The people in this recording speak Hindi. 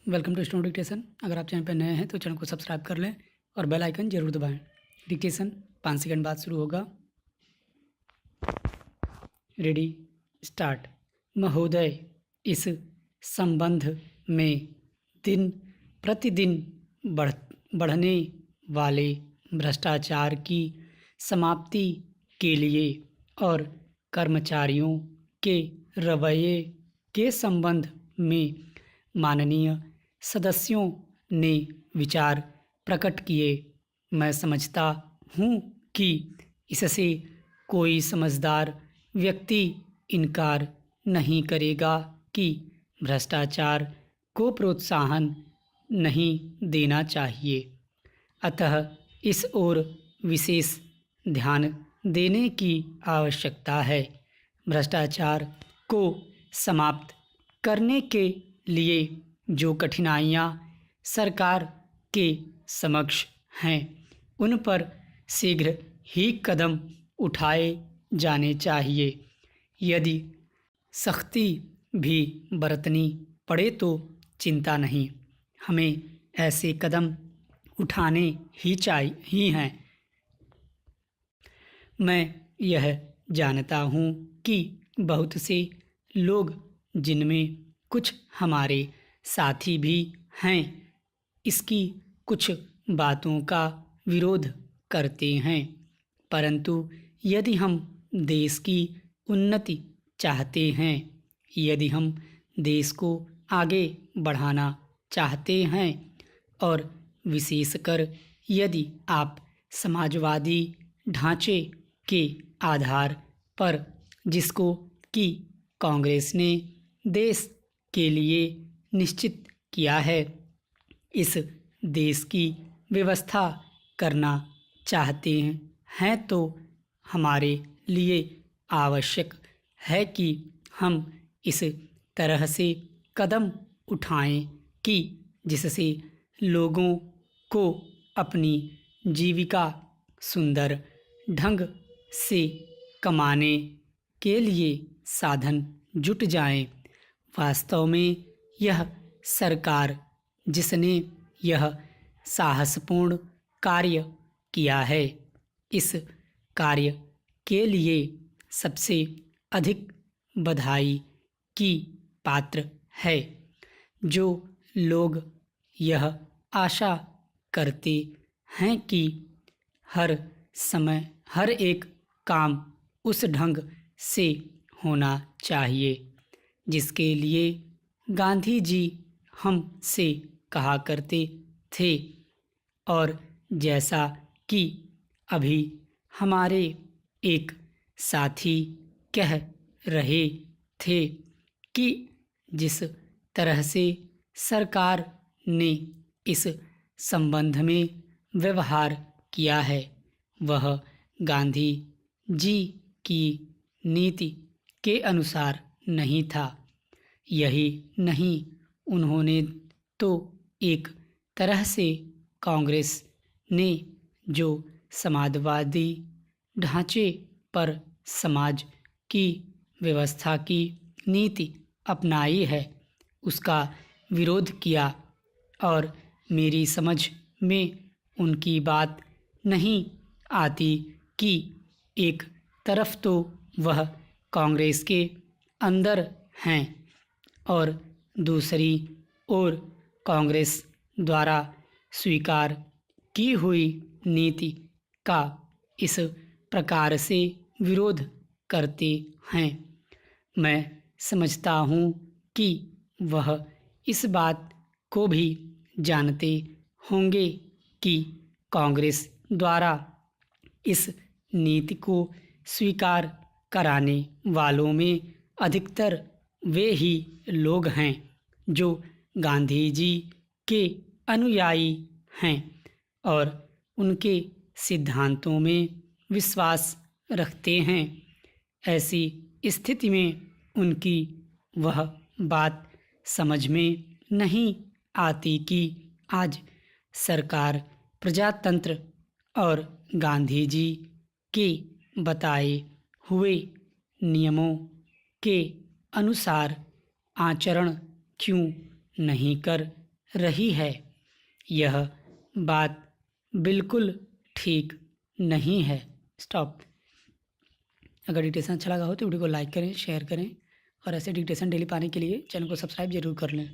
Welcome to student dictation. अगर आप चैनल पर नए हैं तो चैनल को सब्सक्राइब कर लें और बेल आइकन जरूर दबाएं। डिक्टेशन 5 सेकंड बाद शुरू होगा। Ready start. महोदय, इस संबंध में दिन प्रतिदिन बढ़ने वाले भ्रष्टाचार की समाप्ति के लिए और कर्मचारियों के रवैये के संबंध में माननीय सदस्यों ने विचार प्रकट किए। मैं समझता हूँ कि इससे कोई समझदार व्यक्ति इनकार नहीं करेगा कि भ्रष्टाचार को प्रोत्साहन नहीं देना चाहिए, अतः इस ओर विशेष ध्यान देने की आवश्यकता है। भ्रष्टाचार को समाप्त करने के लिए जो कठिनाइयाँ सरकार के समक्ष हैं, उन पर शीघ्र ही कदम उठाए जाने चाहिए। यदि सख्ती भी बरतनी पड़े तो चिंता नहीं, हमें ऐसे कदम उठाने ही हैं। मैं यह जानता हूँ कि बहुत से लोग, जिनमें कुछ हमारे साथी भी हैं, इसकी कुछ बातों का विरोध करते हैं, परंतु यदि हम देश की उन्नति चाहते हैं, यदि हम देश को आगे बढ़ाना चाहते हैं और विशेषकर यदि आप समाजवादी ढांचे के आधार पर, जिसको कि कांग्रेस ने देश के लिए निश्चित किया है, इस देश की व्यवस्था करना चाहते हैं तो हमारे लिए आवश्यक है कि हम इस तरह से कदम उठाएं कि जिससे लोगों को अपनी जीविका सुंदर ढंग से कमाने के लिए साधन जुट जाएं। वास्तव में यह सरकार, जिसने यह साहसपूर्ण कार्य किया है, इस कार्य के लिए सबसे अधिक बधाई की पात्र है। जो लोग यह आशा करते हैं कि हर समय हर एक काम उस ढंग से होना चाहिए जिसके लिए गांधी जी हमसे कहा करते थे, और जैसा कि अभी हमारे एक साथी कह रहे थे कि जिस तरह से सरकार ने इस संबंध में व्यवहार किया है, वह गांधी जी की नीति के अनुसार नहीं था। यही नहीं, उन्होंने तो एक तरह से कांग्रेस ने जो समाजवादी ढांचे पर समाज की व्यवस्था की नीति अपनाई है, उसका विरोध किया, और मेरी समझ में उनकी बात नहीं आती कि एक तरफ तो वह कांग्रेस के अंदर हैं और दूसरी ओर कांग्रेस द्वारा स्वीकार की हुई नीति का इस प्रकार से विरोध करते हैं। मैं समझता हूँ कि वह इस बात को भी जानते होंगे कि कांग्रेस द्वारा इस नीति को स्वीकार कराने वालों में अधिकतर वे ही लोग हैं जो गांधी जी के अनुयायी हैं और उनके सिद्धांतों में विश्वास रखते हैं। ऐसी स्थिति में उनकी वह बात समझ में नहीं आती कि आज सरकार प्रजातंत्र और गांधी जी के बताए हुए नियमों के अनुसार आचरण क्यों नहीं कर रही है। यह बात बिल्कुल ठीक नहीं है। स्टॉप। अगर डिक्टेशन अच्छा लगा हो तो वीडियो को लाइक करें, शेयर करें और ऐसे डिक्टेशन डेली पाने के लिए चैनल को सब्सक्राइब जरूर कर लें।